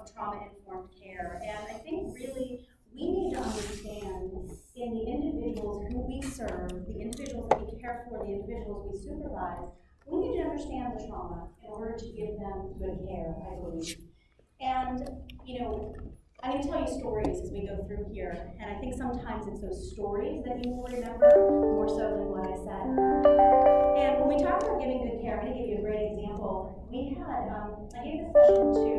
of trauma-informed care. And I think really we need to understand in the individuals who we serve, the individuals that we care for, the individuals we supervise, we need to understand the trauma in order to give them good care, I believe. And, you know, I'm going to tell you stories as we go through here, and I think sometimes it's those stories that you will remember more so than what I said. And when we talk about giving good care, I'm going to give you a great example. We had, I gave this session to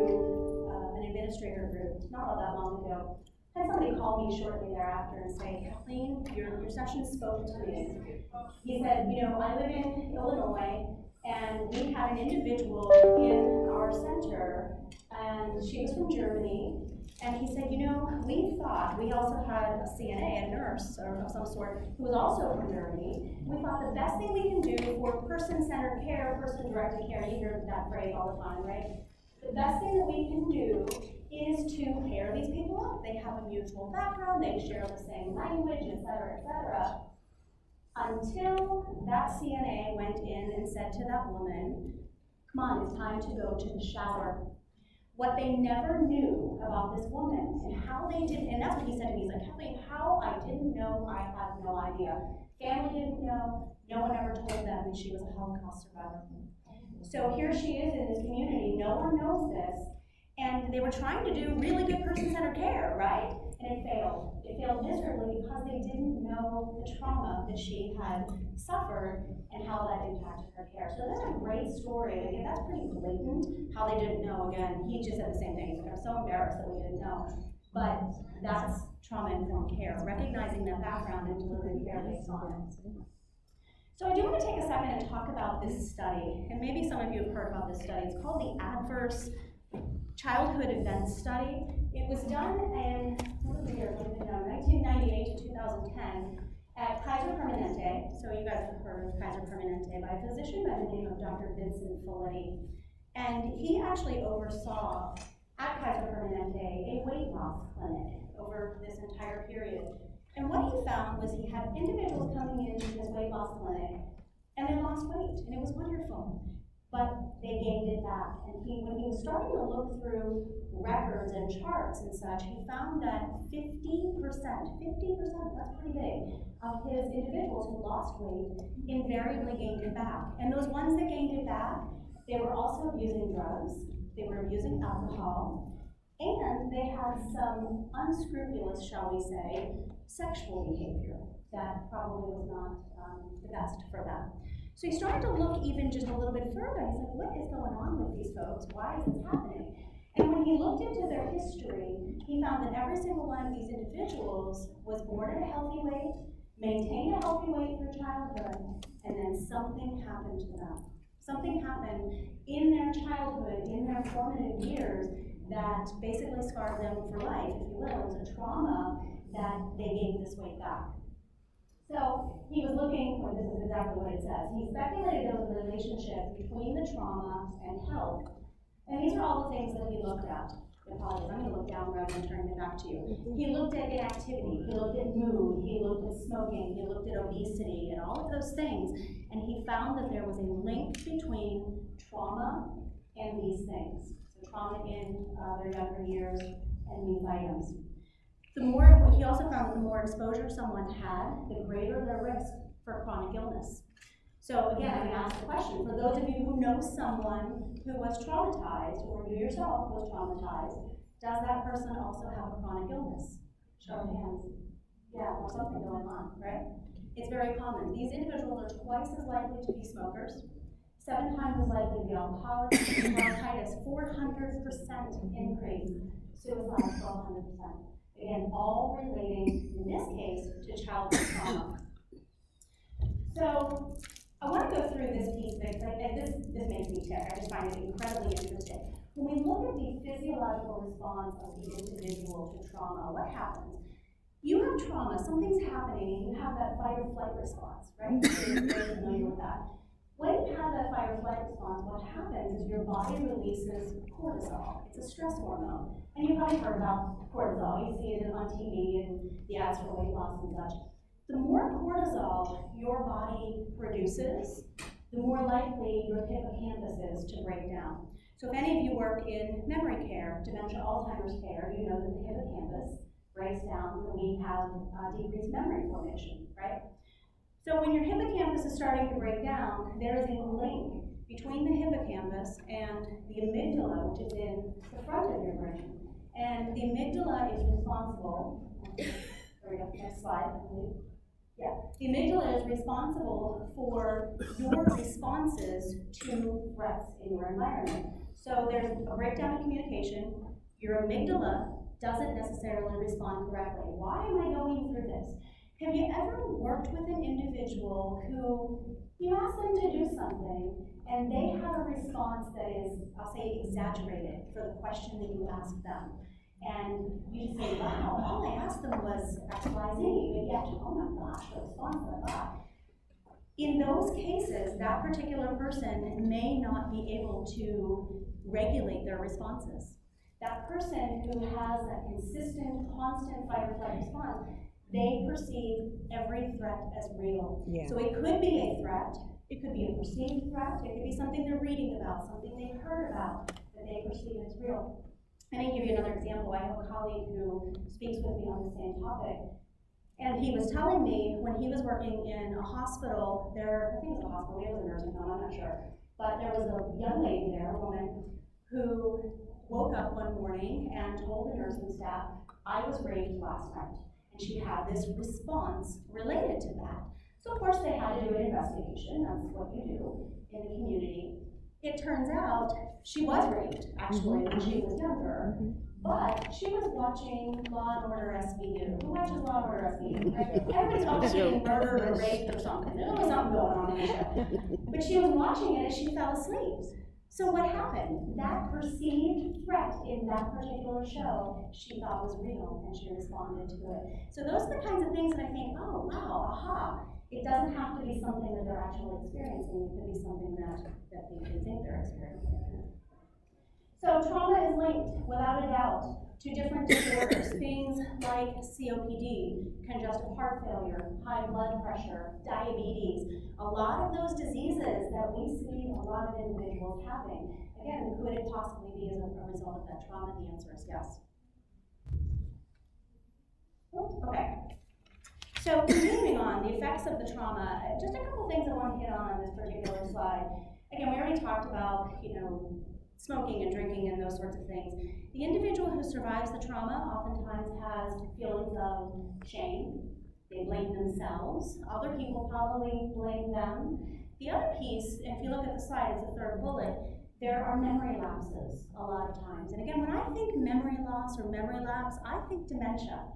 an administrator group not all that long ago. I had somebody call me shortly thereafter and say, Kathleen, your session spoke to me. He said, you know, I live in Illinois, and we had an individual in our center, and she was from Germany. And he said, you know, we thought, we also had a CNA, a nurse or of some sort, who was also from Germany. We thought the best thing we can do for person-centered care, person-directed care, you hear that phrase all the time, right? The best thing that we can do is to pair these people up. They have a mutual background, they share the same language, et cetera, until that CNA went in and said to that woman, come on, it's time to go to the shower. What they never knew about this woman and how they did, and that's what he said to me, he's like, Kathleen, how I didn't know, I have no idea. Family didn't know, no one ever told them that she was a Holocaust survivor. So here she is in this community, no one knows this, and they were trying to do really good person-centered care, right? And it failed. It failed miserably because they didn't know the trauma that she had suffered and how that impacted her care. So that's a great story. Again, that's pretty blatant how they didn't know. Again, he just said the same thing. He's like, I'm so embarrassed that we didn't know. But that's trauma-informed care, recognizing that background and delivering care based on it. So I do want to take a second and talk about this study. And maybe some of you have heard about this study. It's called the Adverse Childhood Events Study. It was done in, 1998 to 2010 at Kaiser Permanente. So you guys have heard of Kaiser Permanente by a physician by the name of Dr. Vincent Folletti. And he actually oversaw at Kaiser Permanente a weight loss clinic over this entire period. And what he found was he had individuals coming into this weight loss clinic and they lost weight, and it was wonderful. But they gained it back. And when he was starting to look through records and charts and such, he found that 50%, that's pretty big, of his individuals who lost weight invariably gained it back. And those ones that gained it back, they were also abusing drugs, they were abusing alcohol, and they had some unscrupulous, shall we say, sexual behavior that probably was not the best for them. So he started to look even just a little bit further. He's like, what is going on with these folks? Why is this happening? And when he looked into their history, he found that every single one of these individuals was born at a healthy weight, maintained a healthy weight through childhood, and then something happened to them. Something happened in their childhood, in their formative years, that basically scarred them for life, if you will. It was a trauma that they gained this weight back. So he was looking, or this is exactly what it says, he speculated there was a relationship between the trauma and health. And these are all the things that he looked at. Apologies, I'm going to look down rather than turning it back to you. He looked at inactivity, he looked at mood, he looked at smoking, he looked at obesity, and all of those things. And he found that there was a link between trauma and these things. So trauma in their younger years and these items. He also found that the more exposure someone had, the greater their risk for chronic illness. So again, I'm going to ask the question, for those of you who know someone who was traumatized, or you yourself was traumatized, does that person also have a chronic illness? Show of hands. Yeah, there's something going on, right? It's very common. These individuals are twice as likely to be smokers, 7 times as likely to be alcoholics, bronchitis, 400% increase, suicide, 1200%. Again, all relating, in this case, to childhood trauma. So, I want to go through this piece because this makes me tick. I just find it incredibly interesting. When we look at the physiological response of the individual to trauma, what happens? You have trauma, something's happening, and you have that fight or flight response, right? You're very familiar with that. When you have that fight or flight response, what happens is your body releases cortisol. It's a stress hormone. And you've probably heard about cortisol. You see it on TV and the ads for weight loss and such. The more cortisol your body produces, the more likely your hippocampus is to break down. So if any of you work in memory care, dementia, Alzheimer's care, you know that the hippocampus breaks down when we have decreased memory formation, right? So when your hippocampus is starting to break down, there is a link between the hippocampus and the amygdala, which is in the front of your brain. And the amygdala is responsible, there we go, next slide, I believe. Yeah, the amygdala is responsible for your responses to threats in your environment. So there's a breakdown in communication. Your amygdala doesn't necessarily respond correctly. Why am I going through this? Have you ever worked with an individual who you ask them to do something and they have a response that is, I'll say, exaggerated for the question that you asked them? And you just say, wow, all I asked them was X, Y, Z, but yet, oh my gosh, the response that I got. In those cases, that particular person may not be able to regulate their responses. That person who has that consistent, constant fight or flight response, they perceive every threat as real. Yeah. So it could be a threat, it could be a perceived threat, it could be something they're reading about, something they've heard about that they perceive as real. And I'll give you another example. I have a colleague who speaks with me on the same topic. And he was telling me when he was working in a hospital, I think it was a hospital, it was a nursing home, I'm not sure. But there was a young lady there, a woman, who woke up one morning and told the nursing staff, I was raped last night. And she had this response related to that. So of course they had to do an investigation, that's what you do in the community. It turns out she was raped, actually, when she was younger. But she was watching Law & Order SVU. Who watches Law & Order SVU? Right? Everybody's always being murdered or raped or something. There's always something going on in the show. But she was watching it and she fell asleep. So what happened? That perceived threat in that particular show, she thought was real, and she responded to it. So those are the kinds of things that I think, oh, wow, aha. It doesn't have to be something that they're actually experiencing. It could be something that they think they're experiencing. So trauma is linked, without a doubt, to different disorders. Things like COPD, congestive heart failure, high blood pressure, diabetes. A lot of those diseases that we see a lot of individuals having. Again, could it possibly be as a result of that trauma? The answer is yes. Okay. So continuing on, the effects of the trauma, just a couple things I want to hit on this particular slide. Again, we already talked about, smoking and drinking and those sorts of things. The individual who survives the trauma oftentimes has feelings of shame. They blame themselves. Other people probably blame them. The other piece, if you look at the slide, it's the third bullet, there are memory lapses a lot of times. And again, when I think memory loss or memory lapse, I think dementia.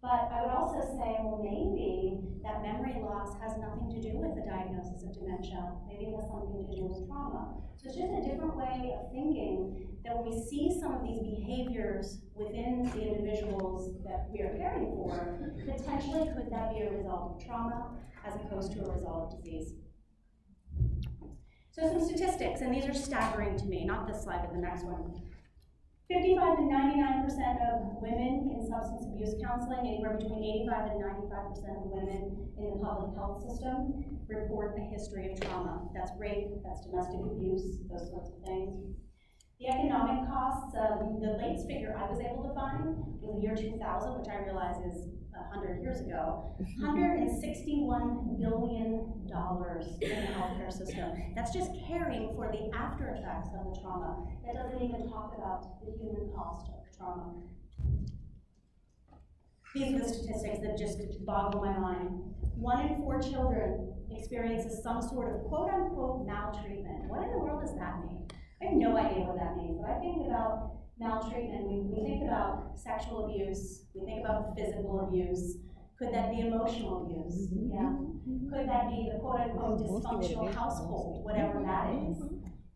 But I would also say, well, maybe that memory loss has nothing to do with the diagnosis of dementia. Maybe it has something to do with trauma. So it's just a different way of thinking that when we see some of these behaviors within the individuals that we are caring for, potentially could that be a result of trauma as opposed to a result of disease? So some statistics, and these are staggering to me, not this slide, but the next one. 55 to 99% of women in substance abuse counseling, anywhere between 85 and 95% of women in the public health system report a history of trauma. That's rape, that's domestic abuse, those sorts of things. The economic costs, the latest figure I was able to find was the year 2000, which I realize is 100 years ago, $161 billion in the healthcare system. That's just caring for the after effects of the trauma. That doesn't even talk about the human cost of trauma. These are the statistics that just boggle my mind. 1 in 4 children experiences some sort of quote-unquote maltreatment. What in the world does that mean? I have no idea what that means, but I think about maltreatment, we think about sexual abuse, we think about physical abuse. Could that be emotional abuse? Yeah. Could that be the quote-unquote dysfunctional household, whatever that is?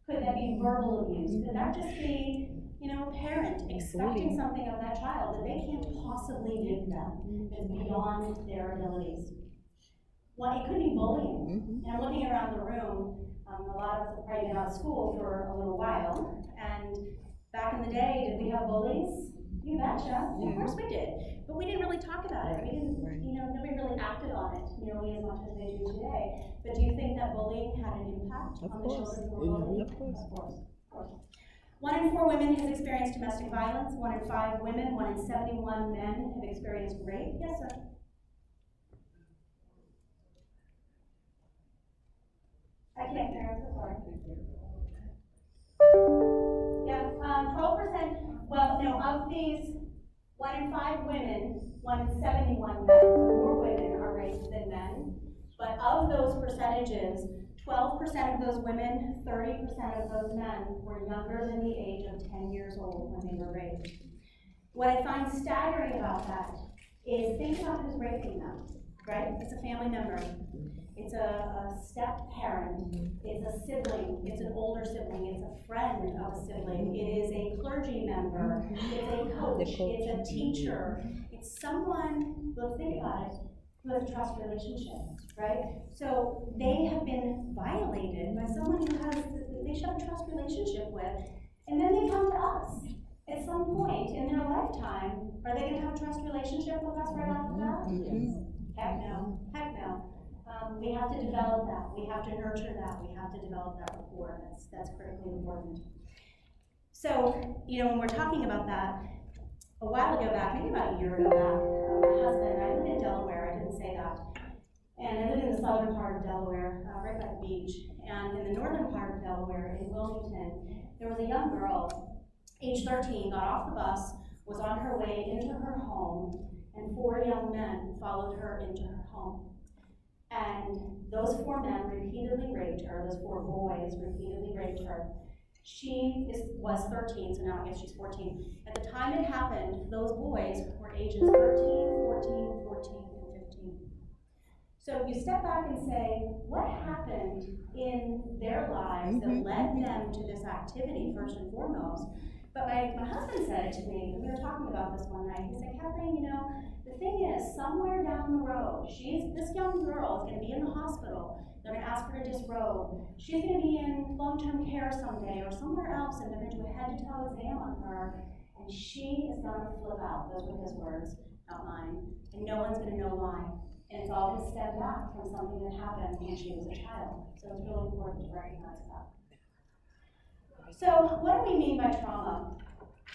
Could that be verbal abuse? Could that just be, a parent expecting something of that child that they can't possibly give them that's beyond their abilities? Well, it could be bullying. And I'm looking around the room, a lot of us have probably been out of school for a little while, and back in the day, did we have bullies? You betcha. Yeah. Of course we did. But we didn't really talk about it. We didn't, nobody really acted on it nearly as much as they do today. But do you think that bullying had an impact on the children who were bullied? Of course. 1 in 4 women has experienced domestic violence. 1 in 5 women, 1 in 71 men have experienced rape. Yes, sir. I can't hear. I'm so sorry. Yeah, 12%. Well, no, of these 1 in 5 women, 1 in 71 men, so more women are raped than men. But of those percentages, 12% of those women, 30% of those men were younger than the age of 10 years old when they were raped. What I find staggering about that is think about who's raping them, right? It's a family member. It's a step-parent. It's a sibling. It's an older sibling. It's a friend of a sibling. It is a clergy member. It's a coach. It's a teacher. It's someone, let's think about it, who has a trust relationship, right? So they have been violated by someone who they should have a trust relationship with, and then they come to us. At some point in their lifetime, are they going to have a trust relationship with us right off the bat? Heck no. Heck no. We have to develop that. We have to nurture that. We have to develop that rapport. That's critically important. So, when we're talking about that, a while ago back, maybe about a year ago back, my husband, I live in Delaware, I didn't say that, and I live in the southern part of Delaware, right by the beach, and in the northern part of Delaware, in Wilmington, there was a young girl, age 13, got off the bus, was on her way into her home, and 4 young men followed her into her home. And those 4 men repeatedly raped her, those 4 boys repeatedly raped her. She was 13, so now I guess she's 14. At the time it happened, those boys were ages 13, 14, 14, and 15. So you step back and say, what happened in their lives that led them to this activity, first and foremost? But my husband said it to me, we were talking about this one night. He said, Kathleen, the thing is, somewhere down the road, this young girl is going to be in the hospital. They're going to ask her to disrobe. She's going to be in long-term care someday or somewhere else, and they're going to do a head-to-toe exam on her, and she is going to flip out. Those were his words, not mine. And no one's going to know why. And it's all going to stem back from something that happened when she was a child. So it's really important to recognize that. So what do we mean by trauma?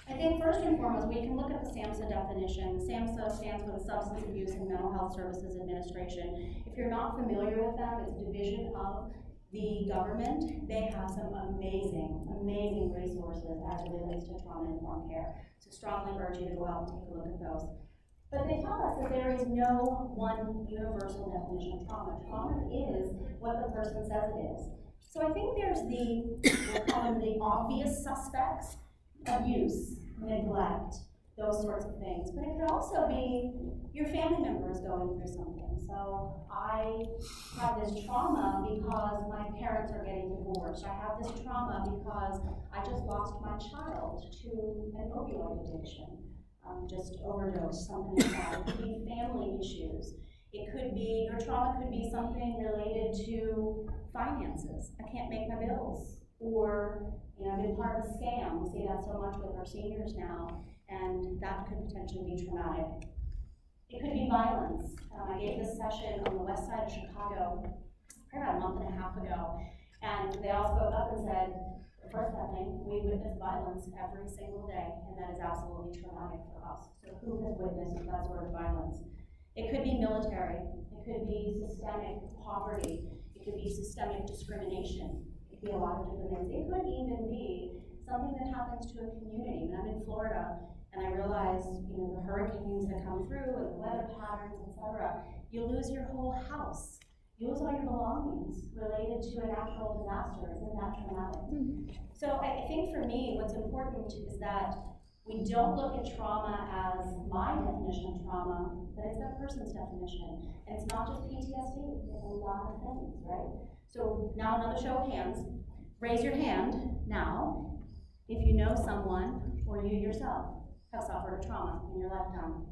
I think first and foremost, we can look at the SAMSO definition. SAMSO stands for the Substance Abuse and Mental Health Services Administration. If you're not familiar with them, it's a division of the government. They have some amazing, amazing resources as it relates to trauma-informed care. So strongly urge you to go out and take a look at those. But they tell us that there is no one universal definition of trauma. Trauma is what the person says it is. So I think there's we'll call them the obvious suspects: abuse, neglect, those sorts of things. But it could also be your family member is going through something. So I have this trauma because my parents are getting divorced. I have this trauma because I just lost my child to an opioid addiction, just overdose, something like that. It could be family issues. It could be, your trauma could be something related to finances. I can't make my bills. Or, I've been part of a scam. We see that so much with our seniors now, and that could potentially be traumatic. It could be violence. I gave this session on the west side of Chicago probably about a month and a half ago, and they all spoke up and said, first, Kathleen, we witness violence every single day, and that is absolutely traumatic for us. So who has witnessed that sort of violence? It could be military. It could be systemic poverty. It could be systemic discrimination. It could be a lot of different things. It could even be something that happens to a community. When I'm in Florida and I realize, the hurricanes that come through and the weather patterns, etc., you lose your whole house. You lose all your belongings related to a natural disaster. Isn't that traumatic? So I think for me, what's important is that we don't look at trauma as my definition of trauma, but it's that person's definition. And it's not just PTSD, it's a lot of things, right? So now another show of hands. Raise your hand now if you know someone or you yourself have suffered a trauma in your lifetime.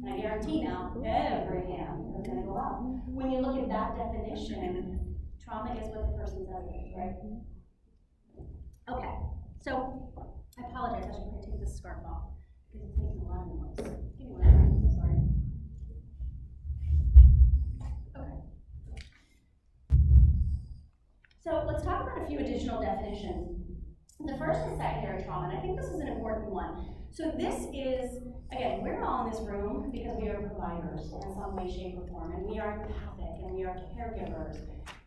And I guarantee now, every hand is going to go up. When you look at that definition, trauma is what the person says it is, right? Okay, so I apologize, I should probably take this scarf off because it's making a lot of noise. Give me one second, I'm so sorry. Okay. So let's talk about a few additional definitions. The first is secondary trauma, and I think this is an important one. So this is, again, we're all in this room because we are providers in some way, shape, or form, and we are empathic, and we are caregivers.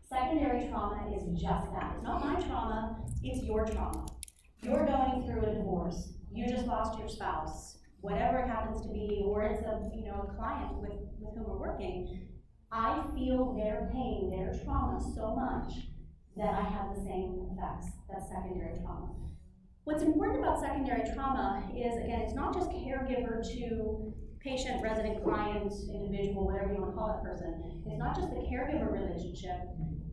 Secondary trauma is just that. It's not my trauma, it's your trauma. You're going through a divorce. You just lost your spouse, whatever it happens to be, or it's a client with whom we're working. I feel their pain, their trauma so much that I have the same effects. That's secondary trauma. What's important about secondary trauma is, again, it's not just caregiver to patient, resident, client, individual, whatever you want to call that person. It's not just the caregiver relationship,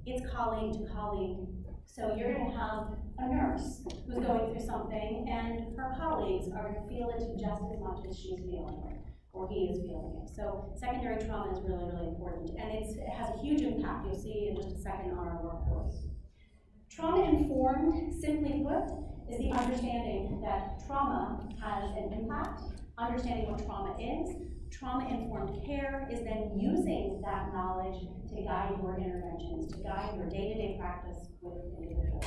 it's colleague to colleague. So you're going to have a nurse who's going through something, and her colleagues are going to feel it just as much as she's feeling it, or he is feeling it. So secondary trauma is really, really important, and it has a huge impact. You'll see in just a second on our workforce. Trauma-informed, simply put, is the understanding that trauma has an impact, understanding what trauma is. Trauma-informed care is then using that knowledge to guide your interventions, to guide your day-to-day practice with individuals.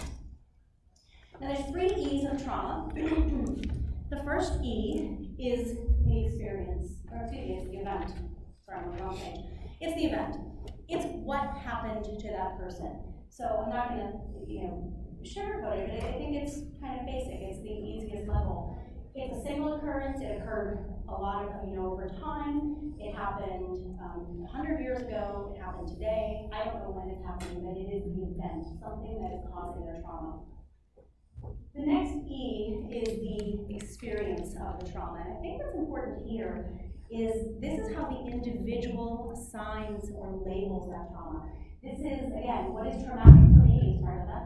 Now there's 3 E's of trauma. The first E is the experience, or excuse me, it's the event. Sorry, I'm on the wrong page. It's the event. It's what happened to that person. So I'm not going to, sugarcoat it, but I think it's kind of basic. It's the easiest level. It's a single occurrence. It occurred a lot of, over time. It happened 100 years ago. It happened today. I don't know when it's happening, but it is the event, something that is causing their trauma. The next E is the experience of the trauma. And I think what's important here is this is how the individual assigns or labels that trauma. This is, again, what is traumatic for me, sorry about that,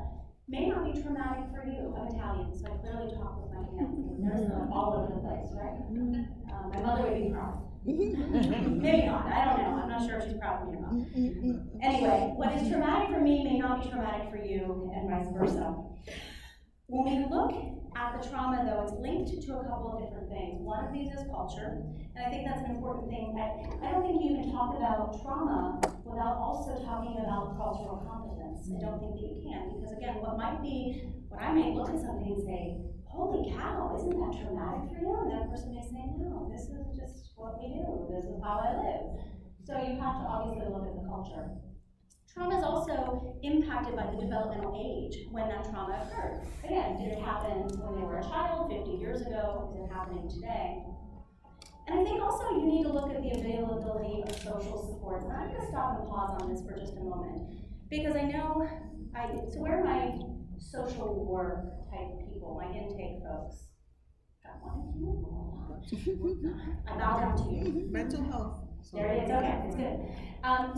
may not be traumatic for you. I'm Italian, so I clearly talk with my hands. There's them all over the place, right? My mother would be proud. Maybe not, I don't know. I'm not sure if she's proud of me or not. Anyway, what is traumatic for me may not be traumatic for you, and vice versa. When we look at the trauma, though, it's linked to a couple of different things. One of these is culture, and I think that's an important thing. I don't think you can talk about trauma without also talking about cultural competence. I don't think that you can, because again, what I may look at something and say, holy cow, isn't that traumatic for you? And that person may say, no, this is just what we do. This is how I live. So you have to obviously look at the culture. Trauma is also impacted by the developmental age when that trauma occurred. Again, did it happen when they were a child, 50 years ago? Is it happening today? And I think also you need to look at the availability of social supports. And I'm going to stop and pause on this for just a moment, because I know, so where are my social work type people, my intake folks? Got one of you? I bow down to you. Mental health. There it is, okay, it's good.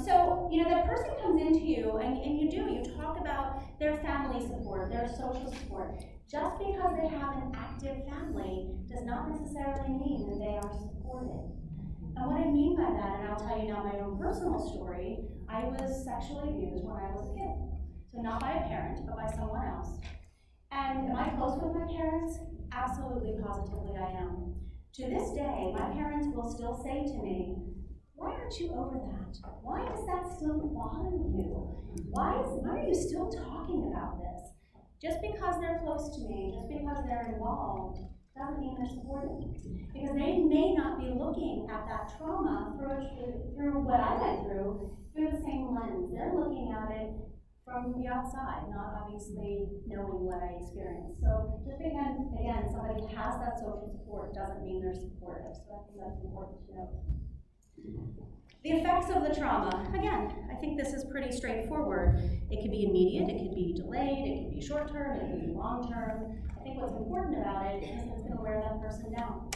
So, that person comes into you, and you talk about their family support, their social support. Just because they have an active family does not necessarily mean that they are supported. And what I mean by that, and I'll tell you now my own personal story, I was sexually abused when I was a kid. So not by a parent, but by someone else. And am I close with my parents? Absolutely, positively I am. To this day, my parents will still say to me, why aren't you over that? Why does that still bother you? Why are you still talking about this? Just because they're close to me, just because they're involved, doesn't mean they're supported. Because they may not be looking at that trauma through what I went through the same lens. They're looking at it from the outside, not obviously knowing what I experienced. So just because, again, somebody has that social support doesn't mean they're supportive. So I think that's important to know. The effects of the trauma, again, I think this is pretty straightforward. It could be immediate, it could be delayed, it could be short-term, it could be long-term. I think what's important about it is it's going to wear that person down.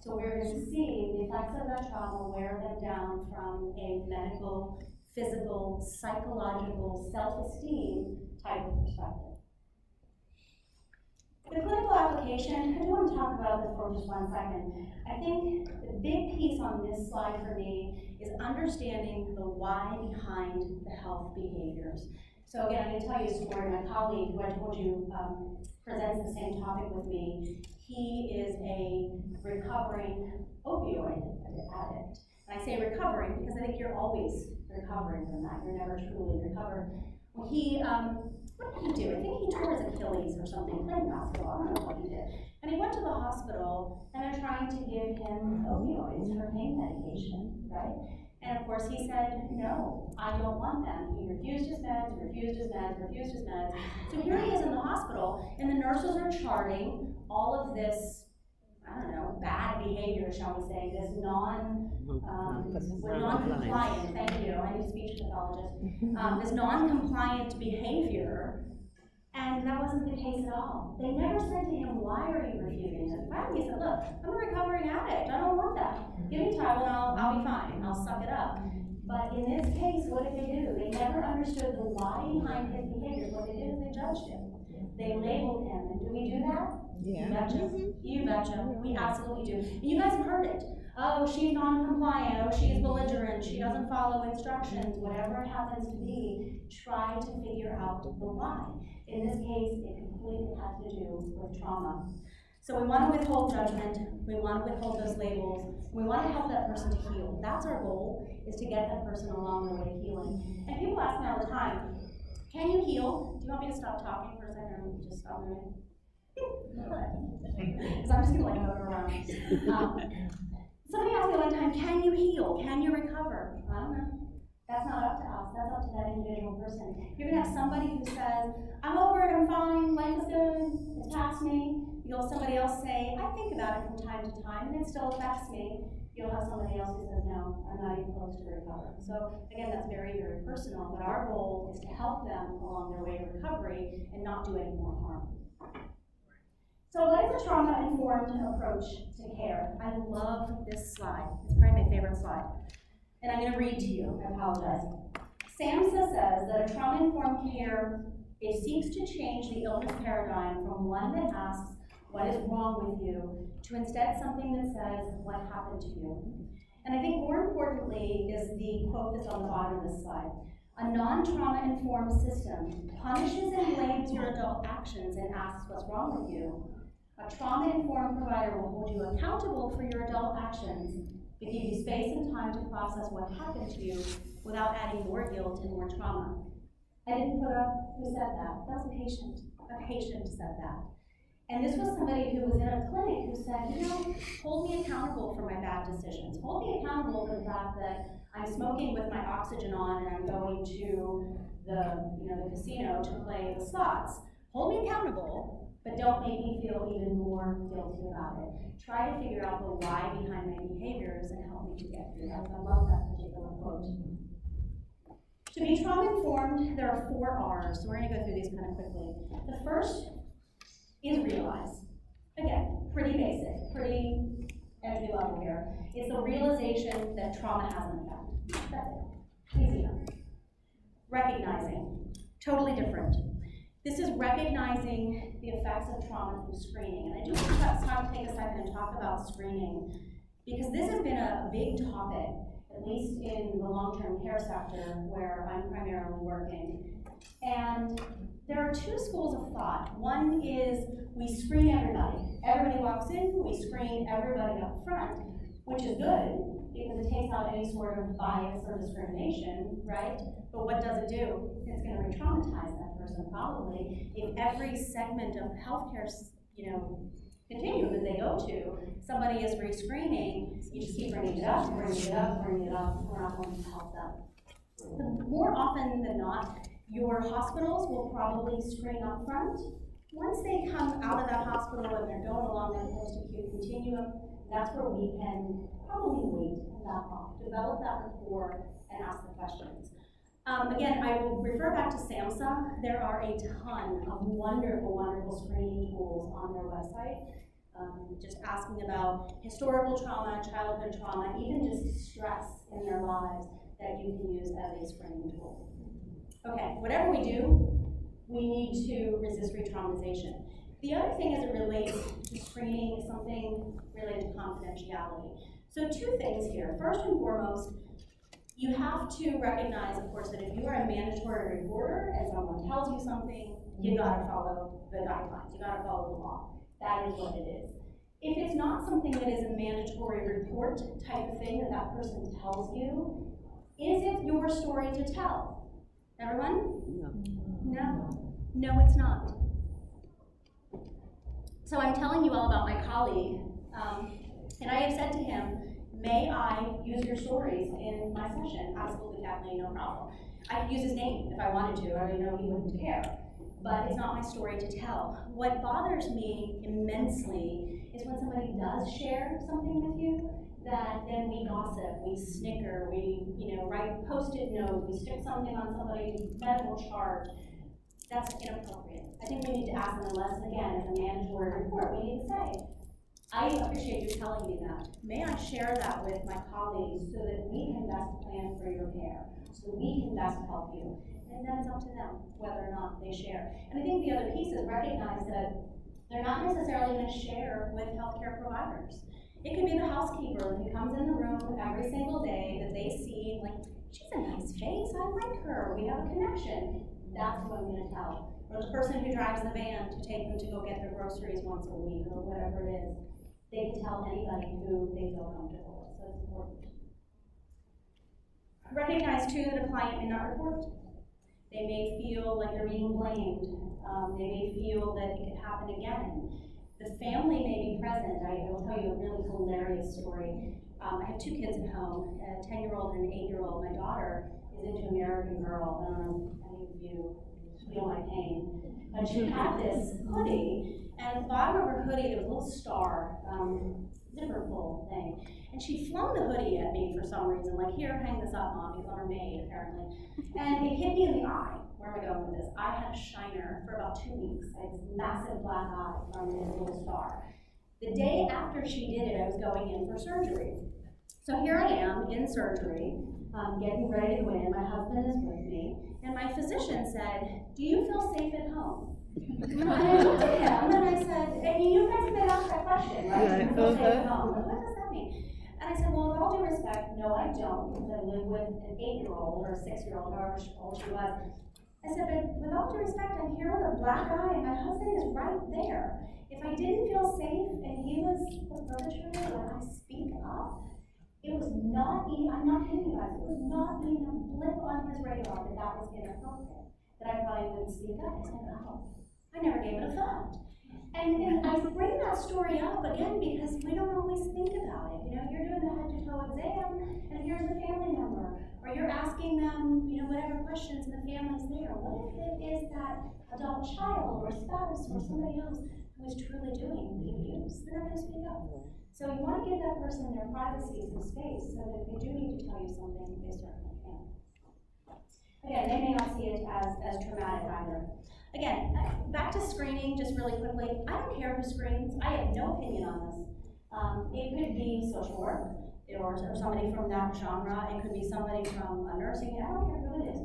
So we're going to see the effects of that trauma wear them down from a medical, physical, psychological, self-esteem type of perspective. The clinical application, I do want to talk about this for just 1 second. I think the big piece on this slide for me is understanding the why behind the health behaviors. So again, I'm going to tell you a story. My colleague, who I told you presents the same topic with me, he is a recovering opioid addict. And I say recovering because I think you're always recovering from that. You're never truly recovered. Well, he what did he do? I think he tore his Achilles or something, playing basketball, I don't know what he did. And he went to the hospital, and they're trying to give him opioids for pain medication, right? And of course he said, no, I don't want them. He refused his meds, refused his meds, refused his meds. So here he is in the hospital, and the nurses are charting all of this, I don't know, bad behavior, shall we say, this non-compliant, thank you, I need a speech pathologist, this non-compliant behavior, and that wasn't the case at all. They never said to him, why are you refusing it? Finally he said, look, I'm a recovering addict, I don't want that. Give me time and I'll be fine, I'll suck it up. But in this case, what did they do? They never understood the why behind his behavior. What they did is they judged him. They labeled him, and do we do that? Yeah. You betcha. You betcha. We absolutely do. And you guys have heard it. Oh, she's non-compliant. Oh, she's belligerent. She doesn't follow instructions. Whatever it happens to be, try to figure out the why. In this case, it completely has to do with trauma. So we want to withhold judgment. We want to withhold those labels. We want to help that person to heal. That's our goal, is to get that person along the way of healing. And people ask me all the time, can you heal? Do you want me to stop talking for a second or just stop moving? Because I'm just going to like motor around. Somebody asked me one time, can you heal? Can you recover? I don't know. That's not up to us. That's up to that individual person. You're going to have somebody who says, I'm over it, I'm fine, life is good, it's past me. You'll have somebody else say, I think about it from time to time, and it still affects me. You'll have somebody else who says, no, I'm not even close to recover. So again, that's very, very personal, but our goal is to help them along their way of recovery and not do any more harm. So what is a trauma-informed approach to care? I love this slide. It's probably my favorite slide. And I'm going to read to you. I apologize. SAMSO says that a trauma-informed care, it seeks to change the illness paradigm from one that asks, what is wrong with you, to instead something that says, what happened to you? And I think more importantly is the quote that's on the bottom of this slide. A non-trauma-informed system punishes and blames your adult actions and asks what's wrong with you. A trauma-informed provider will hold you accountable for your adult actions, but give you space and time to process what happened to you without adding more guilt and more trauma. I didn't put up who said that. That was a patient. A patient said that. And this was somebody who was in a clinic who said, hold me accountable for my bad decisions. Hold me accountable for the fact that I'm smoking with my oxygen on and I'm going to the casino to play the slots. Hold me accountable, but don't make me feel even more guilty about it. Try to figure out the why behind my behaviors and help me to get through that. I love that particular quote. To be trauma-informed, there are 4 R's, so we're going to go through these kind of quickly. The first is realize. Again, pretty basic, pretty entry level here. It's the realization that trauma has an effect. That's it. Easy enough. Recognizing. Totally different. This is recognizing the effects of trauma through screening. And I do want to take a second and talk about screening, because this has been a big topic, at least in the long-term care sector where I'm primarily working. And there are 2 schools of thought. One is we screen everybody. Everybody walks in, we screen everybody up front, which is good because it takes out any sort of bias or discrimination, right? But what does it do? It's going to re-traumatize that person probably. If every segment of healthcare, continuum that they go to, somebody is re-screening, you just keep bringing it up, we're not going to help them. More often than not, your hospitals will probably screen up front. Once they come out of that hospital and they're going along that post-acute continuum, that's where we can probably wait and back off, develop that rapport, and ask the questions. Again, I will refer back to SAMSO. There are a ton of wonderful, wonderful screening tools on their website. Just asking about historical trauma, childhood trauma, even just stress in their lives that you can use as a screening tool. Okay, whatever we do, we need to resist re-traumatization. The other thing as it relates to screening is something related to confidentiality. So 2 things here. First and foremost, you have to recognize, of course, that if you are a mandatory reporter and someone tells you something, you gotta follow the guidelines, you gotta follow the law. That is what it is. If it's not something that is a mandatory report type of thing that person tells you, is it your story to tell? Everyone? No. No, it's not. So I'm telling you all about my colleague, and I have said to him, may I use your stories in my session? Absolutely, Kathleen, no problem. I could use his name if I wanted to. I already know he wouldn't care. But it's not my story to tell. What bothers me immensely is when somebody does share something with you, that then we gossip, we snicker, we write Post-it notes, we stick something on somebody's medical chart. That's inappropriate. I think we need to ask them, unless, again, as a mandatory report, we need to say, I appreciate you telling me that. May I share that with my colleagues so that we can best plan for your care, so that we can best help you? And then it's up to them whether or not they share. And I think the other piece is recognize that they're not necessarily going to share with healthcare providers. It could be the housekeeper who comes in the room every single day that they see, like, she's a nice face, I like her, we have a connection. That's who I'm going to tell. Or the person who drives the van to take them to go get their groceries once a week or whatever it is. They can tell anybody who they feel comfortable with, so it's important. Recognize too that a client may not report. They may feel like they're being blamed. They may feel that it could happen again. The family may be present. I will tell you a really hilarious story. I have two kids at home, a 10-year-old and an 8-year-old. My daughter is into American Girl. I don't know if any of you feel my pain. But she had this hoodie, and at the bottom of her hoodie there was a little star, zipper pull thing. And she flung the hoodie at me for some reason, like, here, hang this up, Mom, because I'm her maid, apparently. And it hit me in the eye. Where am I going with this? I had a shiner for about 2 weeks. I had this massive black eye from this little star. The day after she did it, I was going in for surgery. So here I am in surgery, getting ready to go in. My husband is with me. And my physician said, do you feel safe at home? And I looked at him and I said, and you guys may ask that question, right? Do you feel safe at home? What does that mean? And I said, well, with all due respect, no, I don't, because I live with an 8-year-old or a 6-year-old, however old she was. I said, but with all due respect, I'm here with a black eye and my husband is right there. If I didn't feel safe and he was the perpetrator when I speak up, it was not even, I'm not kidding you guys, it was not even a blip on his radar that that was inappropriate, that I probably wouldn't speak up. I said, oh, I never gave it a thought. And I bring that story up again because we don't always think about it. You're doing the head-to-toe exam, and here's the family member, or you're asking them, whatever questions, and the family's there. What if it is that adult child or spouse or somebody else who is truly doing the abuse? They're not going to speak up. So you want to give that person their privacy, some space, so that if they do need to tell you something, they certainly can. Again, they may not see it as traumatic either. Again, back to screening, just really quickly. I don't care who screens. I have no opinion on this. It could be social work or somebody from that genre. It could be somebody from a nursing. I don't care who it is.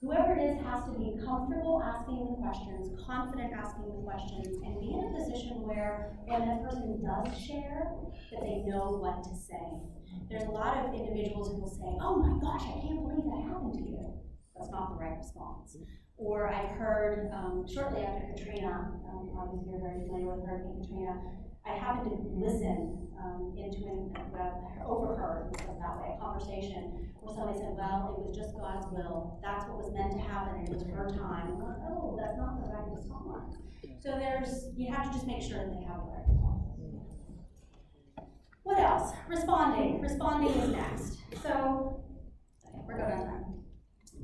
Whoever it is has to be comfortable asking the questions, confident asking the questions, and be in a position where when that person does share, that they know what to say. There's a lot of individuals who will say, oh my gosh, I can't believe that happened to you. That's not the right response. Or I've heard, shortly after Katrina, obviously you're very familiar with Hurricane Katrina, I happened to listen overheard, let's put it that way, a conversation where somebody said, well, it was just God's will. That's what was meant to happen, and it was her time. I'm like, oh, that's not the right response. So you have to just make sure that they have the right response. What else? Responding. Responding is next. So, okay, we're good on time.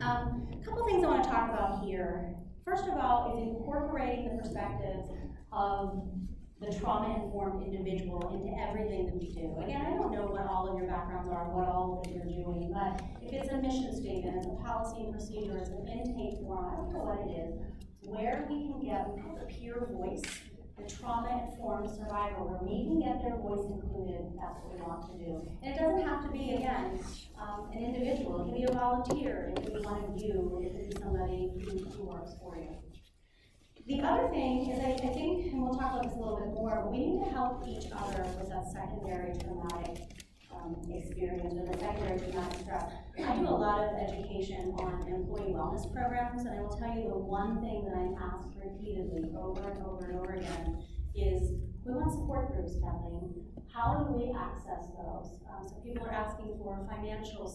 A couple things I want to talk about here. First of all is incorporating the perspectives of the trauma-informed individual into everything that we do. Again, I don't know what all of your backgrounds are, what all that you're doing, but if it's a mission statement, it's a policy and procedure, it's an intake form, I don't know what it is, where we can get the peer voice, the trauma-informed survivor, where we can get their voice included, that's what we want to do. And it doesn't have to be, again, an individual. It can be a volunteer, it can be one of you, it can be somebody who works for you. The other thing is, I think, and we'll talk about this a little bit more, but we need to help each other with that secondary traumatic experience or the secondary traumatic stress. I do a lot of education on employee wellness programs, and I will tell you the one thing that I'm asked repeatedly over and over and over again is, we want support groups, Kathleen. How do we access those? So people are asking for financial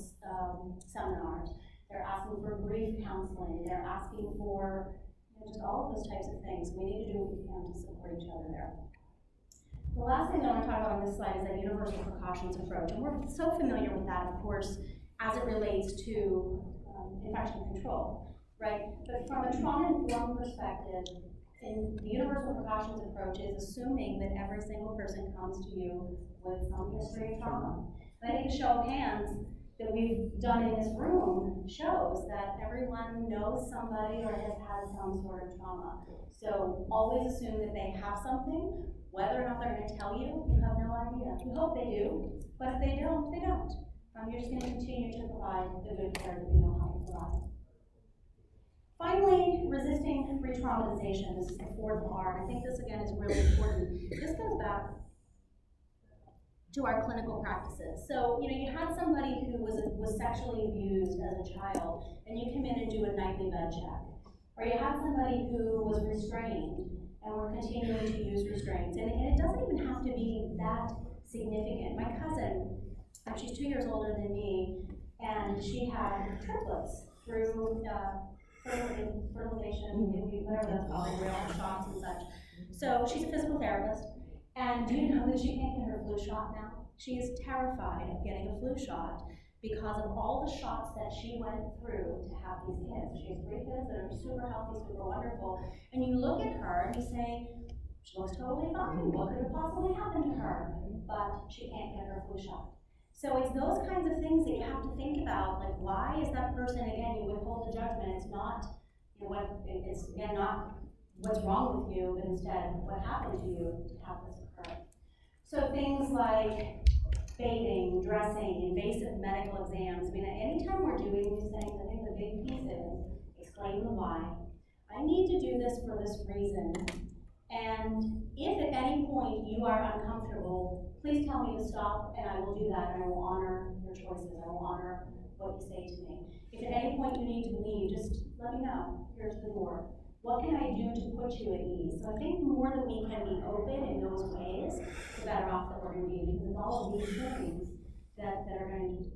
seminars. They're asking for grief counseling. They're asking for and just all of those types of things. We need to do what we can to support each other there. The last thing that I want to talk about on this slide is that universal precautions approach, and we're so familiar with that, of course, as it relates to infection control, right? But from a trauma-informed perspective, in the universal precautions approach is assuming that every single person comes to you with some history of trauma. And I think a show of hands that we've done in this room shows that everyone knows somebody or has had some sort of trauma. So always assume that they have something. Whether or not they're going to tell you, you have no idea. We hope they do, but if they don't, they don't. You're just going to continue to provide the good care that you know how to provide. Finally, resisting re-traumatization. This is the fourth R. I think this, again, is really important. This goes back to our clinical practices. So, you had somebody who was sexually abused as a child, and you come in and do a nightly bed check. Or you had somebody who was restrained, and we're continuing to use restraints. And it doesn't even have to be that significant. My cousin, she's 2 years older than me, and she had triplets through fertilization, whatever that's called, real shots and such. So she's a physical therapist, and do you know that she can't get her flu shot now? She is terrified of getting a flu shot because of all the shots that she went through to have these kids. She has 3 kids that are super healthy, super wonderful, and you look at her and you say, she looks totally fine, what could have possibly happened to her? But she can't get her flu shot. So it's those kinds of things that you have to think about, like why is that person, again, you withhold the judgment, it's not, it's again not what's wrong with you, but instead what happened to you to have this occur. So things like bathing, dressing, invasive medical exams. Anytime we're doing these things, I think the big piece is explain the why. I need to do this for this reason. And if at any point you are uncomfortable, please tell me to stop, and I will do that, and I will honor your choices. I will honor what you say to me. If at any point you need to leave, just let me know. Here's the door. What can I do to put you at ease? So I think the more that we can be open in those ways, the better off that we're going to be, because it's all of these things that are going to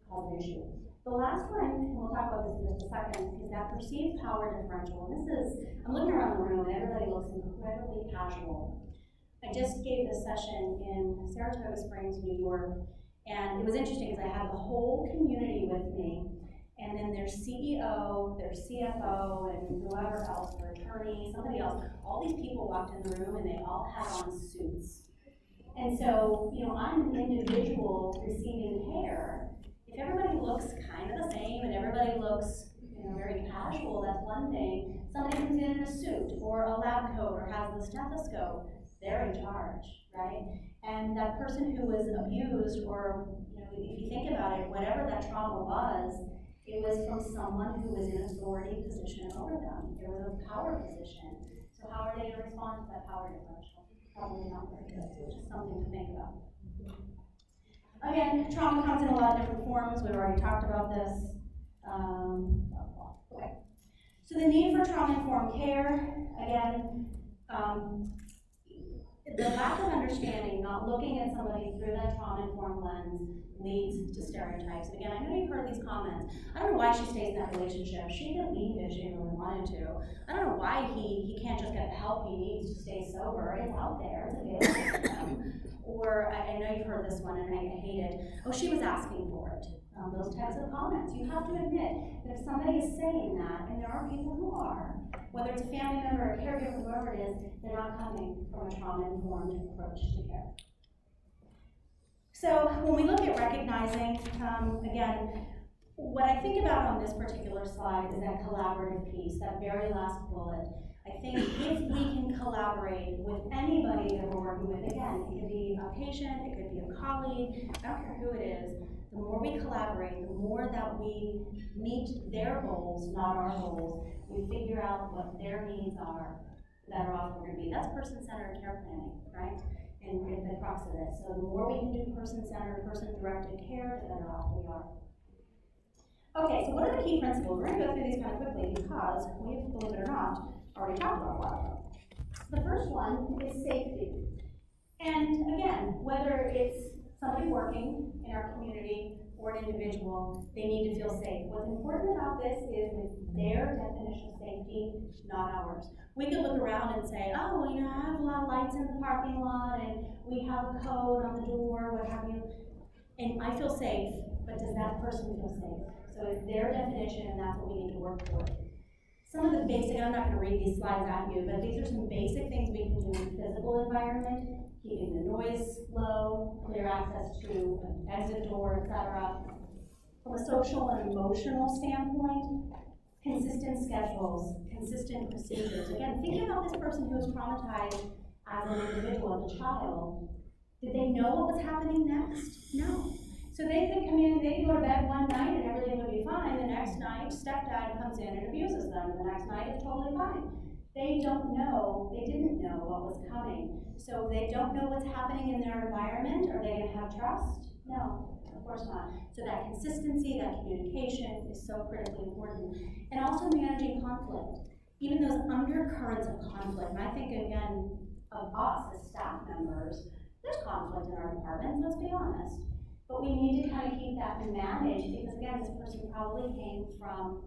cause an issue. The last one, and we'll talk about this in just a second, is that perceived power differential. And I'm looking around the room and everybody looks incredibly casual. I just gave this session in Saratoga Springs, New York, and it was interesting because I had the whole community with me, and then their CEO, their CFO, and whoever else, their attorney, somebody else, all these people walked in the room and they all had on suits. And so, I'm an individual receiving care. If everybody looks kind of the same and everybody looks very casual, that's one thing. Somebody comes in a suit or a lab coat or has the stethoscope, they're in charge, right? And that person who was abused, or if you think about it, whatever that trauma was, it was from someone who was in authority position over them. There was a power position. So how are they going to respond to that power differential? Probably not very good. It's just something to think about. Again, trauma comes in a lot of different forms. We've already talked about this. Okay. So the need for trauma-informed care, again, the lack of understanding, not looking at somebody through that trauma-informed lens, leads to stereotypes. And again, I know you've heard these comments. I don't know why she stays in that relationship. She could leave if she really wanted to. I don't know why he can't just get the help he needs to stay sober. It's out there. It's available to him. Or, I know you've heard this one, and I hate it. Oh, she was asking for it. Those types of comments. You have to admit that if somebody is saying that, and there are people who are, whether it's a family member, a caregiver, whoever it is, they're not coming from a trauma-informed approach to care. So when we look at recognizing, again, what I think about on this particular slide is that collaborative piece, that very last bullet. I think if we can collaborate with anybody that we're working with, again, it could be a patient, it could be a colleague, I don't care who it is, the more we collaborate, the more that we meet their goals, not our goals, we figure out what their needs are, the better off we're going to be. That's person-centered care planning, right? And the crux of it. So the more we can do person-centered, person-directed care, the better off we are. Okay, so what are the key principles? We're going to go through these kind of quickly because we've, believe it or not, already talked about a lot of them. The first one is safety. And again, whether it's somebody working in our community or an individual, they need to feel safe. What's important about this is it's their definition of safety, not ours. We could look around and say, oh, well, I have a lot of lights in the parking lot, and we have a code on the door, what have you, and I feel safe, but does that person feel safe? So it's their definition, and that's what we need to work toward. Some of the basic, I'm not going to read these slides at you, but these are some basic things we can do in the physical environment, keeping the noise low, clear access to an exit door, etc. From a social and emotional standpoint, consistent schedules, consistent procedures. Again, think about this person who was traumatized as an individual, as a child. Did they know what was happening next? No. So they could come in, they could go to bed one night and everything would be fine. The next night, stepdad comes in and abuses them. The next night, it's totally fine. They don't know, they didn't know what was coming. So if they don't know what's happening in their environment, are they going to have trust? No, of course not. So that consistency, that communication is so critically important. And also managing conflict. Even those undercurrents of conflict. And I think, again, of us as staff members, there's conflict in our departments, let's be honest. But we need to kind of keep that managed because, again, this person probably came from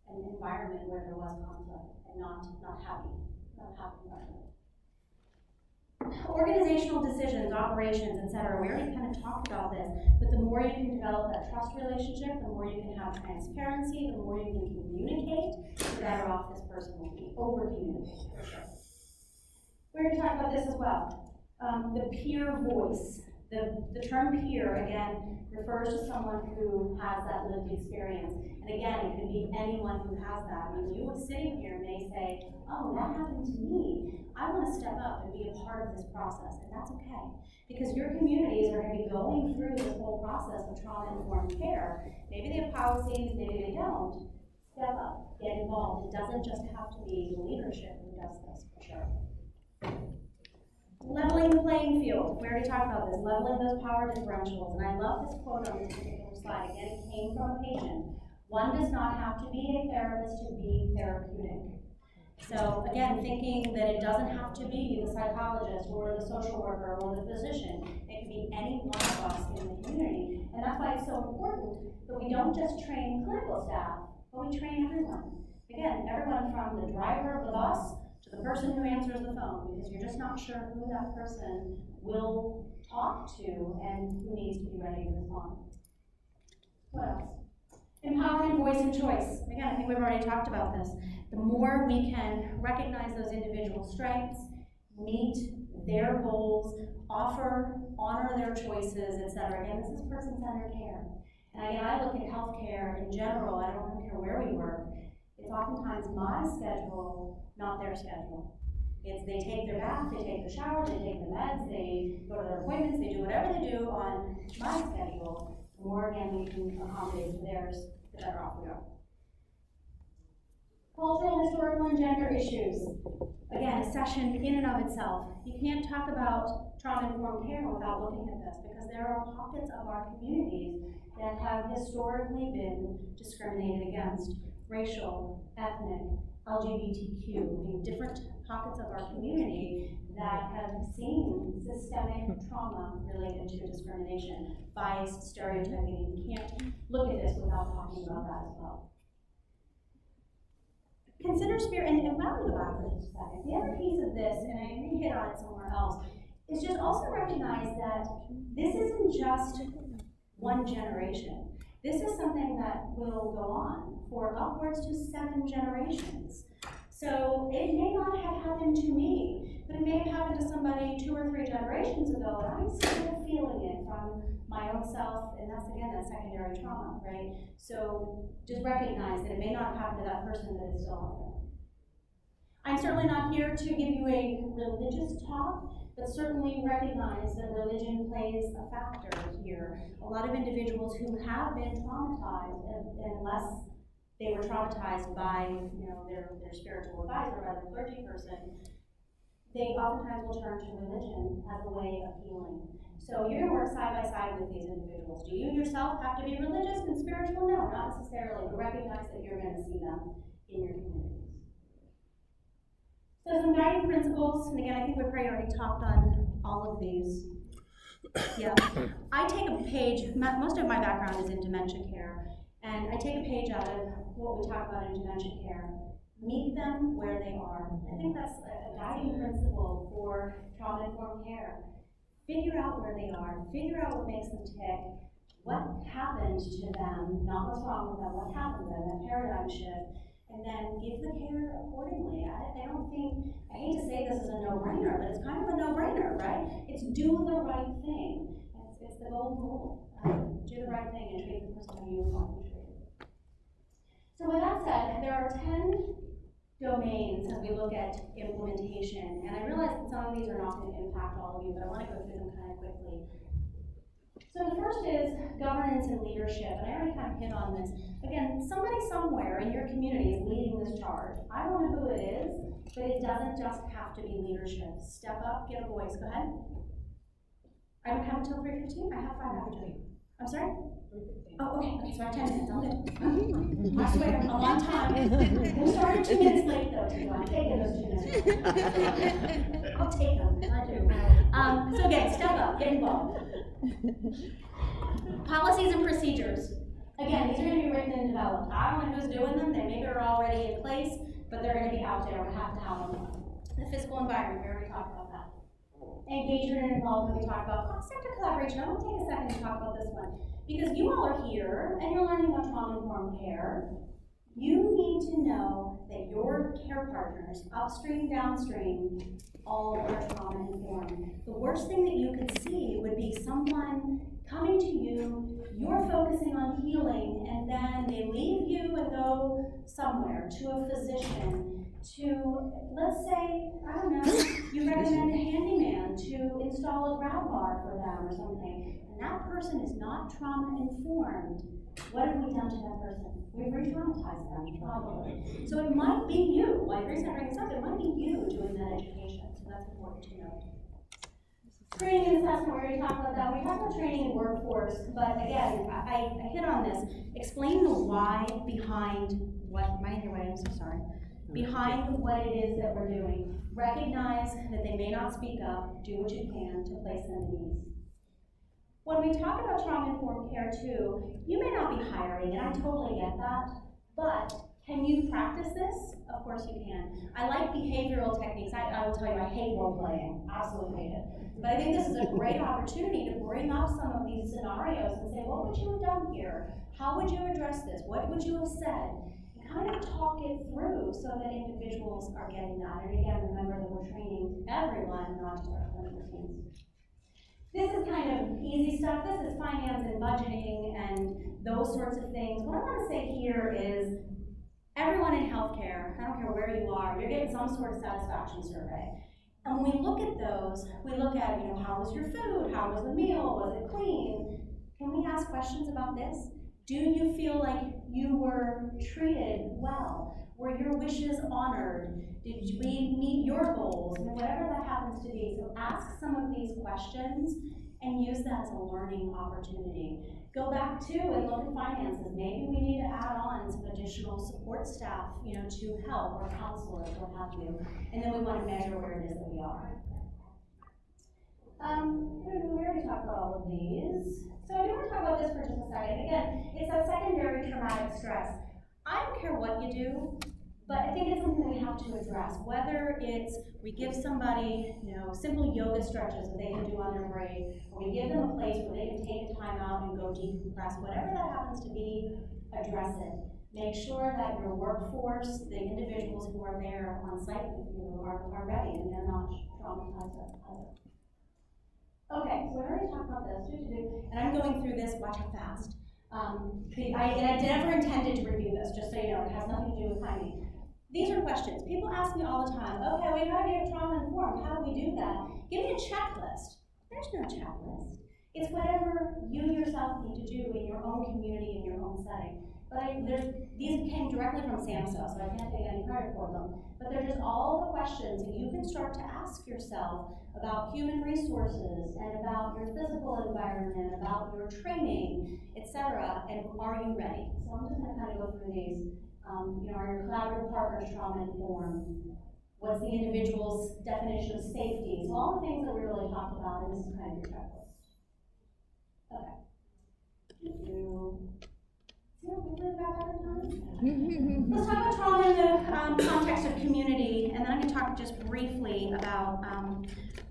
an environment where there was conflict and not happy environment. Organizational decisions, operations, etc. We already kind of talked about this, but the more you can develop that trust relationship, the more you can have transparency, the more you can communicate, the better off this person will be. Over-communicate, for sure. We're going to talk about this as well. The peer voice. The term peer, again, refers to someone who has that lived experience. And again, it could be anyone who has that. I mean, you sitting here may say, oh, that happened to me. I want to step up and be a part of this process, and that's okay. Because your communities are going to be going through this whole process of trauma-informed care. Maybe they have policies, maybe they don't. Step up, get involved. It doesn't just have to be the leadership who does this, for sure. Leveling the playing field. We already talked about this, leveling those power differentials. And I love this quote on this particular slide. Again, it came from a patient. One does not have to be a therapist to be therapeutic. So again, thinking that it doesn't have to be the psychologist or the social worker or the physician. It can be any one of us in the community. And that's why it's so important that we don't just train clinical staff, but we train everyone. Again, everyone from the driver of the bus to the person who answers the phone, because you're just not sure who that person will talk to and who needs to be ready to respond. What else? Empowering voice and choice. Again, I think we've already talked about this. The more we can recognize those individual strengths, meet their goals, honor their choices, etc. Again, this is person-centered care. And again, I look at healthcare in general. I don't care where we work. It's oftentimes my schedule, not their schedule. It's they take their bath, they take the shower, they take the meds, they go to their appointments, they do whatever they do on my schedule. The more, again, we can accommodate theirs, the better off we are. Cultural, historical, and gender issues. Again, a session in and of itself. You can't talk about trauma-informed care without looking at this, because there are pockets of our communities that have historically been discriminated against. Racial, ethnic, LGBTQ, I mean, different pockets of our community that have seen systemic trauma related to discrimination, bias, stereotyping. You can't look at this without talking about that as well. Consider spirit, and why don't we go back for just a second? The other piece of this, and I hit on it somewhere else, is just also recognize that this isn't just one generation. This is something that will go on for upwards to 7 generations. So it may not have happened to me, but it may have happened to somebody 2 or 3 generations ago, and I'm still feeling it from my own self, and that's, again, that secondary trauma, right? So just recognize that it may not have happened to that person, but it's still out there. I'm certainly not here to give you a religious talk, but certainly recognize that religion plays a factor here. A lot of individuals who have been traumatized, unless they were traumatized by their spiritual advisor, by the clergy person, they oftentimes will turn to religion as a way of healing. So you're going to work side by side with these individuals. Do you yourself have to be religious and spiritual? No, not necessarily, but recognize that you're going to see them in your communities. So some guiding principles, and again, I think we've already talked on all of these. Yeah, I take a page, most of my background is in dementia care, and I take a page out of what we talk about in dementia care. Meet them where they are. I think that's a guiding principle for trauma-informed care. Figure out where they are, figure out what makes them tick, what happened to them, not what's wrong with them, what happened to them, that paradigm shift, and then give the care accordingly. I don't think, I hate to say this is a no-brainer, but it's kind of a no-brainer, right? It's do the right thing. It's the golden rule. Do the right thing and treat the person how you want to be treated. So with that said, there are 10 domains as we look at implementation, and I realize that some of these are not going to impact all of you, but I want to go through them kind of quickly. So the first is governance and leadership, and I already kind of hit on this. Again, somebody somewhere in your community is leading this charge. I don't know who it is, but it doesn't just have to be leadership. Step up, get a voice. Go ahead. I don't have until 3:15. I have 5 after you. I'm sorry? 3:15. Oh, okay, so I have 10 minutes. I'll do. I swear, I'm on time. We started 2 minutes late, though, too. I'm taking those 2 minutes. I'll take them. I do. So again, step up, get involved. Policies and procedures. Again, these are going to be written and developed. I don't know who's doing them. They maybe are already in place, but they're going to be out there. We have to have them. The physical environment, we already talked about that. Engagement and involvement, we talked about. Cross-sector collaboration, I want to take a second to talk about this one. Because you all are here, and you're learning about trauma-informed care. You need to know that your care partners, upstream, downstream, all are trauma-informed. The worst thing that you could see would be someone coming to you, you're focusing on healing, and then they leave you and go somewhere to a physician, to, let's say, I don't know, you recommend a handyman to install a grab bar for them or something, and that person is not trauma-informed. What have we done to that person? We've re-traumatized them, probably. So it might be you, like the reason I bring this up, it might be you doing that education, so that's important to know. Training and assessment, we already talked about that. We talked about training and workforce, but again, I hit on this. Explain the why behind what, am I in your way? I'm so sorry. Behind what it is that we're doing. Recognize that they may not speak up. Do what you can to place them at ease. When we talk about trauma-informed care too, you may not be hiring, and I totally get that, but can you practice this? Of course you can. I like behavioral techniques. I will tell you, I hate role-playing. Absolutely hate it. But I think this is a great opportunity to bring up some of these scenarios and say, what would you have done here? How would you address this? What would you have said? And kind of talk it through so that individuals are getting that. And again, remember that we're training everyone, not just our clinical teams. This is kind of easy stuff. This is finance and budgeting and those sorts of things. What I want to say here is everyone in healthcare, I don't care where you are, you're getting some sort of satisfaction survey. And when we look at those, we look at, how was your food? How was the meal? Was it clean? Can we ask questions about this? Do you feel like you were treated well? Were your wishes honored? Did we meet your goals? Whatever that happens to be. So ask some of these questions and use that as a learning opportunity. Go back to and look at finances. Maybe we need to add on some additional support staff, to help, or counselors, what have you. And then we want to measure where it is that we are. We already talked about all of these. So I do want to talk about this for just a second. Again, it's that secondary traumatic stress. I don't care what you do, but I think it's something we have to address. Whether it's we give somebody, simple yoga stretches that they can do on their break, or we give them a place where they can take a time out and go decompress, whatever that happens to be, address it. Make sure that your workforce, the individuals who are there on site with you are ready and they're not traumatized either. Okay, so we already talked about this, and I'm going through this, watch how fast. I never intended to review this, just so you know, it has nothing to do with timing. These are questions. People ask me all the time, okay, we gotta get trauma-informed, how do we do that? Give me a checklist. There's no checklist. It's whatever you yourself need to do in your own community, in your own setting. But these came directly from SAMSO, so I can't take any credit for them. But they're just all the questions that you can start to ask yourself about human resources and about your physical environment, about your training, etc. And are you ready? So I'm just going to kind of go through these. Are your collaborative partners trauma-informed? What's the individual's definition of safety? So all the things that we really talked about, and this is kind of your checklist. Okay. Thank you. Let's talk about trauma in the context of community, and then I'm going to talk just briefly about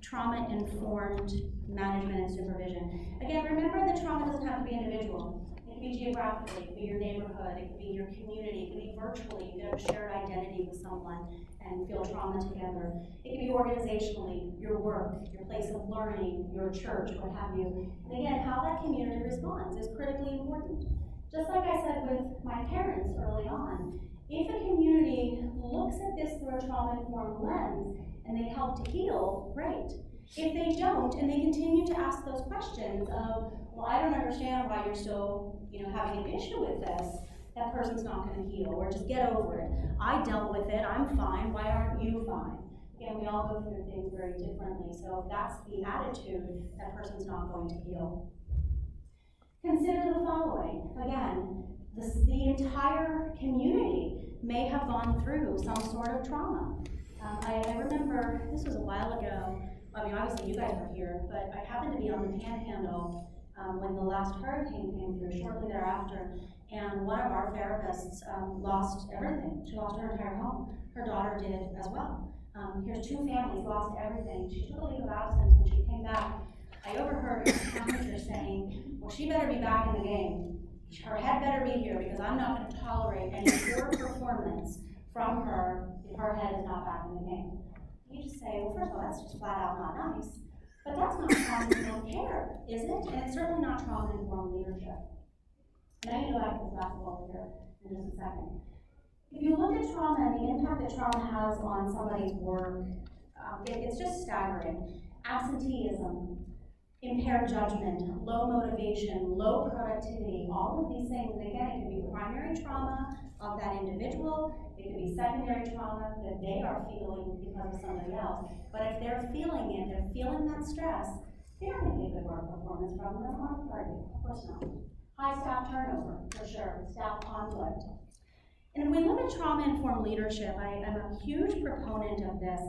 trauma-informed management and supervision. Again, remember that trauma doesn't have to be individual. It can be geographically, it can be your neighborhood, it can be your community, it can be virtually. You can have a shared identity with someone and feel trauma together. It can be organizationally, your work, your place of learning, your church, what have you. And again, how that community responds is critically important. Just like I said with my parents early on, if a community looks at this through a trauma-informed lens and they help to heal, great. If they don't, and they continue to ask those questions of, well, I don't understand why you're still, having an issue with this, that person's not going to heal, or just get over it. I dealt with it, I'm fine, why aren't you fine? Again, we all go through things very differently, so if that's the attitude, that person's not going to heal. Consider the following. Again, the entire community may have gone through some sort of trauma. I remember, this was a while ago, obviously you guys were here, but I happened to be on the Panhandle when the last hurricane came through, shortly thereafter, and one of our therapists lost everything. She lost her entire home. Her daughter did as well. Here's two families lost everything. She took a leave of absence. When she came back, I overheard her manager saying, well, she better be back in the game. Her head better be here because I'm not going to tolerate any poor performance from her if her head is not back in the game. You just say, well, first of all, that's just flat out not nice. But that's not trauma-informed care, is it? And it's certainly not trauma-informed leadership. And I'm going to go back to this last bullet here in just a second. If you look at trauma and the impact that trauma has on somebody's work, it's just staggering. Absenteeism, impaired judgment, low motivation, low productivity, all of these things. And again, it could be primary trauma of that individual, it could be secondary trauma that they are feeling because of somebody else. But if they're feeling it, they're feeling that stress, they're going to get good work performance from them, aren't they? Of course not. High staff turnover, for sure, staff conflict. And if we look at trauma-informed leadership, I am a huge proponent of this.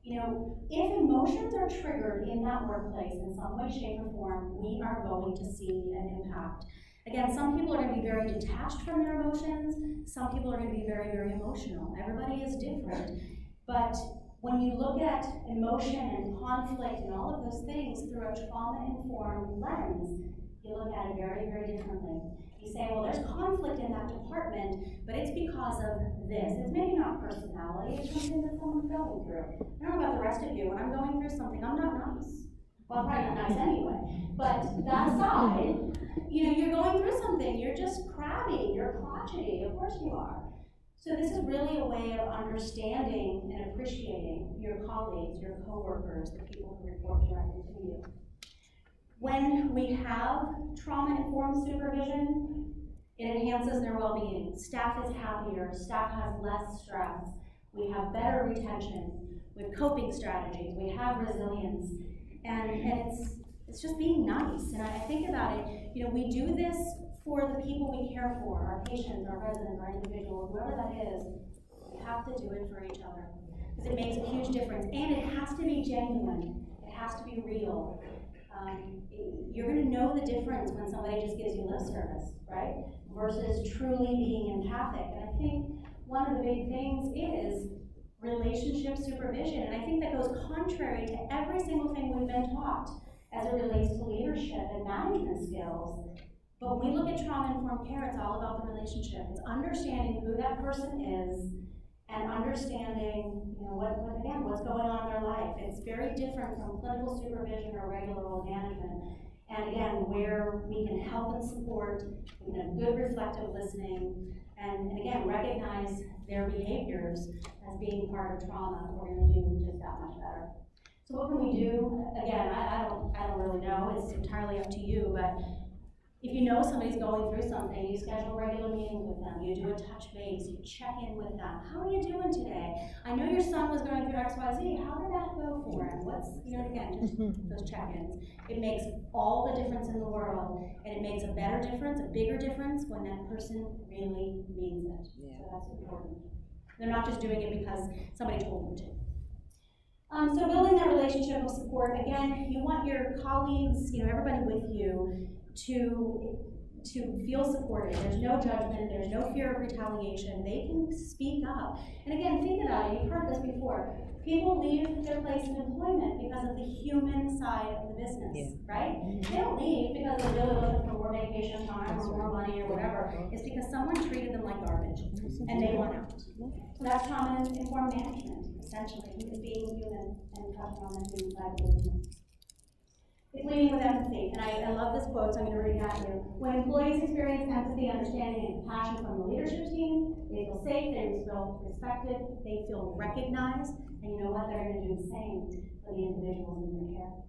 If emotions are triggered in that workplace in some way, shape, or form, we are going to see an impact. Again, some people are going to be very detached from their emotions. Some people are going to be very, very emotional. Everybody is different. But when you look at emotion and conflict and all of those things through a trauma-informed lens, you look at it very, very differently. You say, well, there's conflict in that department, but it's because of this. It's maybe not personality, it's something that someone's going through. I don't know about the rest of you, when I'm going through something, I'm not nice. Well, I'm probably not nice anyway. But that aside, you're going through something, you're just crabby, you're crotchety, of course you are. So this is really a way of understanding and appreciating your colleagues, your coworkers, the people who report directly to you. When we have trauma-informed supervision, it enhances their well-being. Staff is happier, staff has less stress, we have better retention, we have coping strategies, we have resilience, and it's just being nice. And I think about it, we do this for the people we care for, our patients, our residents, our individuals, whoever that is. We have to do it for each other because it makes a huge difference, and it has to be genuine, it has to be real. You're going to know the difference when somebody just gives you lip service, right? Versus truly being empathic. And I think one of the big things is relationship supervision. And I think that goes contrary to every single thing we've been taught as it relates to leadership and management skills. But when we look at trauma-informed care, it's all about the relationship. It's understanding who that person is and understanding, what's going on in their life. It's very different from clinical supervision or regular old management. And again, where we can help and support, we can have good reflective listening, and again, recognize their behaviors as being part of trauma, we're going to do just that much better. So what can we do? Again, I don't really know, it's entirely up to you, but if you know somebody's going through something, you schedule regular meetings with them, you do a touch base, you check in with them. How are you doing today? I know your son was going through XYZ, how did that go for him? Again, just those check-ins. It makes all the difference in the world, and it makes a better difference, a bigger difference when that person really means it. Yeah. So that's important. They're not just doing it because somebody told them to. So building that relationship of support, again, you want your colleagues, everybody with you. to feel supported. There's no judgment, there's no fear of retaliation. They can speak up. And again, think about it, you've heard this before. People leave their place of employment because of the human side of the business, right? They don't leave because they're really looking for more vacation time or more money or whatever. It's because someone treated them like garbage and they want out. So that's trauma-informed management, essentially, is being human and touching on the human side of the business. It's leading with empathy, and I love this quote, so I'm going to read it at you. When employees experience empathy, understanding, and compassion from the leadership team, they feel safe, they feel respected, they feel recognized, and you know what? They're going to do the same for the individuals in their care.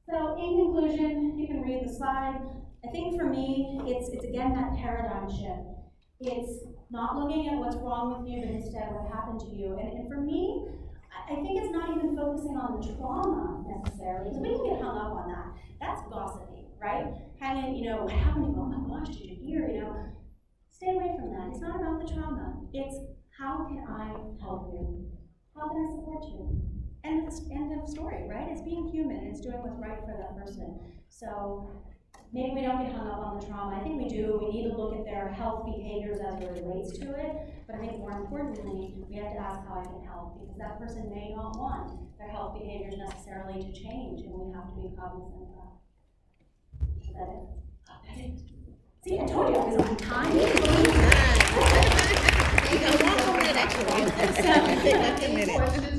So, in conclusion, you can read the slide. I think for me, it's again that paradigm shift. It's not looking at what's wrong with you, but instead what happened to you. And for me, I think it's not even focusing on the trauma necessarily, because we can get hung up on that. That's gossipy, right? Hanging, what happened to you? Oh my gosh, did you hear? Stay away from that. It's not about the trauma. It's how can I help you? How can I support you? End of story, right? It's being human. It's doing what's right for that person. So maybe we don't get hung up on the trauma. I think we do. We need to look at their health behaviors as it relates to it. But I think more importantly, we have to ask how I can help, because that person may not want their health behaviors necessarily to change, and we have to be cognizant of that. Is that it? Oh, that's it. See, I told you I was on time. You got 1 more minute, actually. 10 minutes.